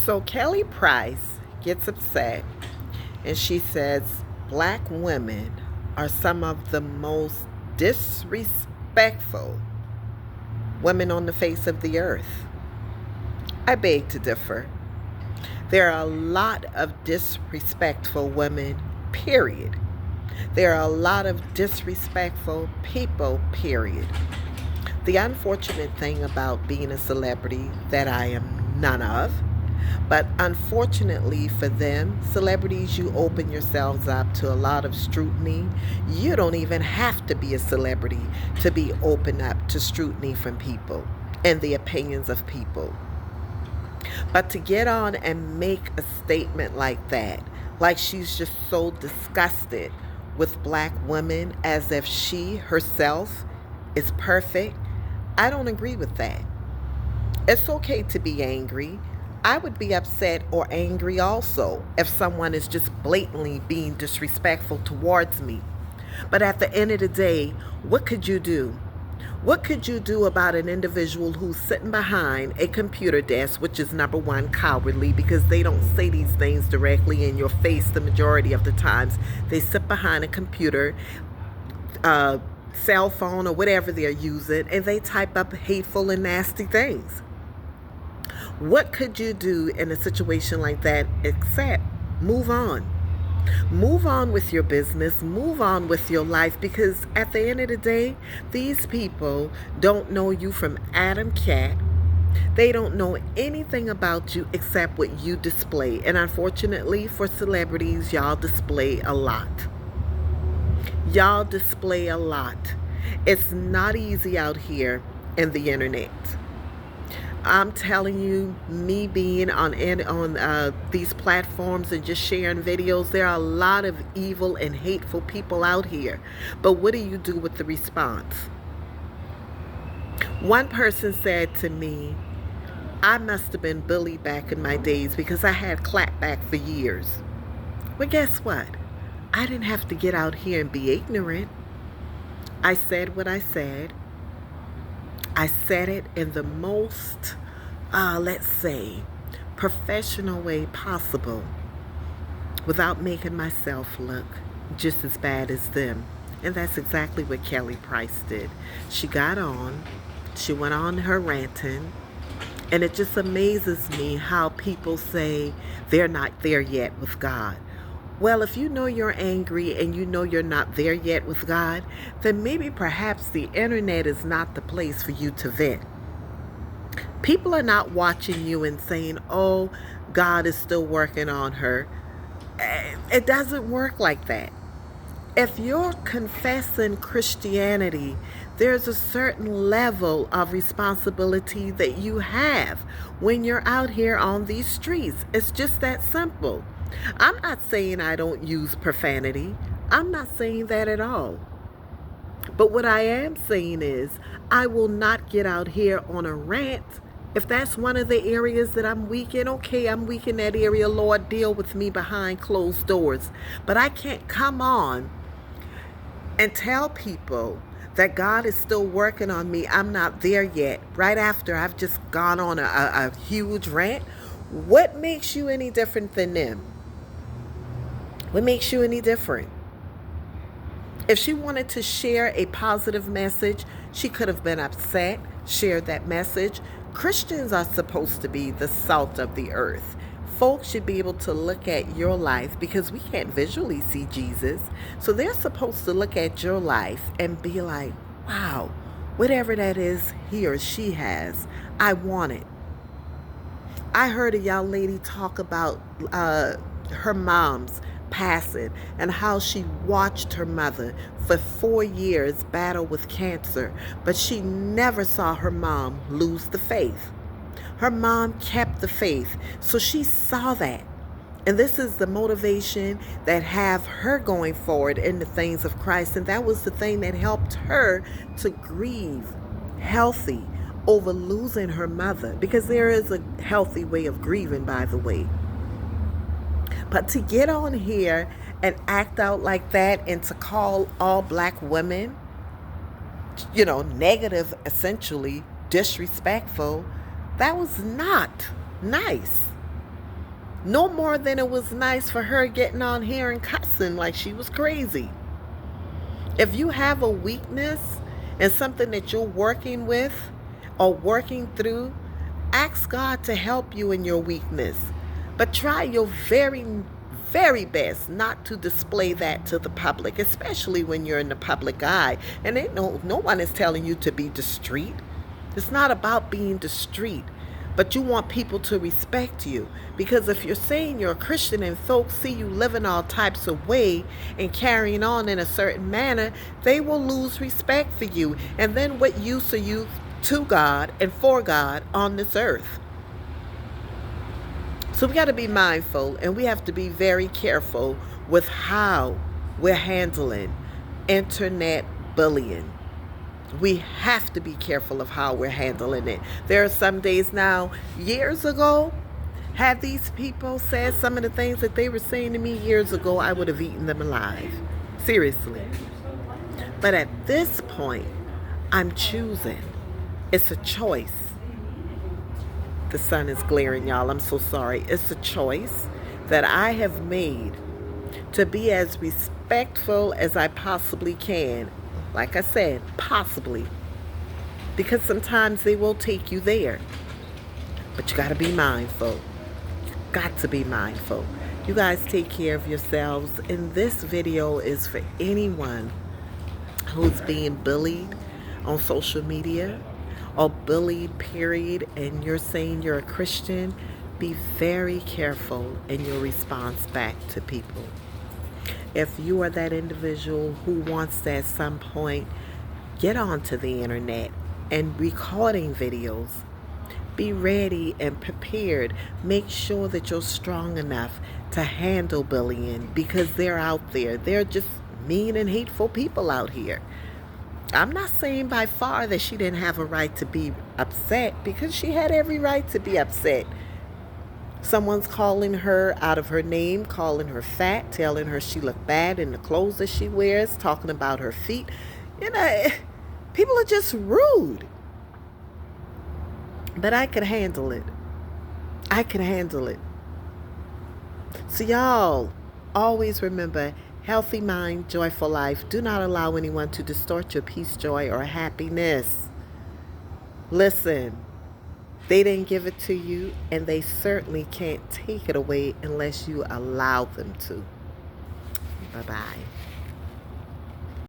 So Kelly Price gets upset and she says black women are some of the most disrespectful women on the face of the earth. I beg to differ. There are a lot of disrespectful women, period. There are a lot of disrespectful people, period. The unfortunate thing about being a celebrity that I am none of, but unfortunately for them, celebrities, you open yourselves up to a lot of scrutiny. You don't even have to be a celebrity to be open up to scrutiny from people and the opinions of people. But to get on and make a statement like that, like she's just so disgusted with black women as if she herself is perfect, I don't agree with that. It's okay to be angry. I would be upset or angry also if someone is just blatantly being disrespectful towards me. But at the end of the day, what could you do? What could you do about an individual who's sitting behind a computer desk, which is number one, cowardly, because they don't say these things directly in your face the majority of the times. They sit behind a computer, cell phone, or whatever they're using, and they type up hateful and nasty things. What could you do in a situation like that except move on? Move on with your business, move on with your life, because at the end of the day, these people don't know you from Adam Cat. They don't know anything about you except what you display. And unfortunately for celebrities, y'all display a lot. Y'all display a lot. It's not easy out here in the internet. I'm telling you, me being on these platforms and just sharing videos, there are a lot of evil and hateful people out here. But what do you do with the response? One person said to me, I must have been bullied back in my days because I had clapback for years. Well, guess what? I didn't have to get out here and be ignorant. I said what I said. I said it in the most, let's say, professional way possible without making myself look just as bad as them. And that's exactly what Kelly Price did. She got on, she went on her ranting, and it just amazes me how people say they're not there yet with God. Well, if you know you're angry and you know you're not there yet with God, then maybe perhaps the internet is not the place for you to vent. People are not watching you and saying, oh, God is still working on her. It doesn't work like that. If you're confessing Christianity, there's a certain level of responsibility that you have when you're out here on these streets. It's just that simple. I'm not saying I don't use profanity. I'm not saying that at all. But what I am saying is I will not get out here on a rant. If that's one of the areas that I'm weak in, okay, I'm weak in that area. Lord, deal with me behind closed doors. But I can't come on and tell people that God is still working on me. I'm not there yet. Right after I've just gone on a huge rant. What makes you any different than them? What makes you any different? If she wanted to share a positive message, she could have been upset, shared that message. Christians are supposed to be the salt of the earth. Folks should be able to look at your life because we can't visually see Jesus. So they're supposed to look at your life and be like, wow, whatever that is he or she has, I want it. I heard a young lady talk about her mom's passing and how she watched her mother for 4 years battle with cancer, but she never saw her mom lose the faith. Her mom kept the faith, so she saw that. And this is the motivation that have her going forward in the things of Christ. And that was the thing that helped her to grieve healthy over losing her mother, because there is a healthy way of grieving, by the way. But to get on here and act out like that and to call all black women, negative, essentially disrespectful, that was not nice. No more than it was nice for her getting on here and cussing like she was crazy. If you have a weakness and something that you're working with or working through, ask God to help you in your weakness. But try your very, very best not to display that to the public, especially when you're in the public eye. And no one is telling you to be discreet. It's not about being discreet, but you want people to respect you. Because if you're saying you're a Christian and folks see you living all types of way and carrying on in a certain manner, they will lose respect for you. And then what use are you to God and for God on this earth? So we got to be mindful, and we have to be very careful with how we're handling internet bullying. We have to be careful of how we're handling it. There are some days now, years ago, had these people said some of the things that they were saying to me years ago, I would have eaten them alive. Seriously. But at this point, I'm choosing. It's a choice. The sun is glaring, y'all. I'm so sorry. It's a choice that I have made to be as respectful as I possibly can. Like I said, possibly. Because sometimes they will take you there. But you got to be mindful. Got to be mindful. You guys take care of yourselves. And this video is for anyone who's being bullied on social media or bullied, period, and you're saying you're a Christian. Be very careful in your response back to people. If you are that individual who wants to at some point get onto the internet and recording videos, be ready and prepared. Make sure that you're strong enough to handle bullying, because they're out there. They're just mean and hateful people out here. I'm not saying by far that she didn't have a right to be upset, because she had every right to be upset. Someone's calling her out of her name, calling her fat, telling her she looked bad in the clothes that she wears, talking about her feet. You know, people are just rude. But I could handle it. I could handle it. So y'all, always remember, healthy mind, joyful life. Do not allow anyone to distort your peace, joy, or happiness. Listen, they didn't give it to you, and they certainly can't take it away unless you allow them to. Bye-bye.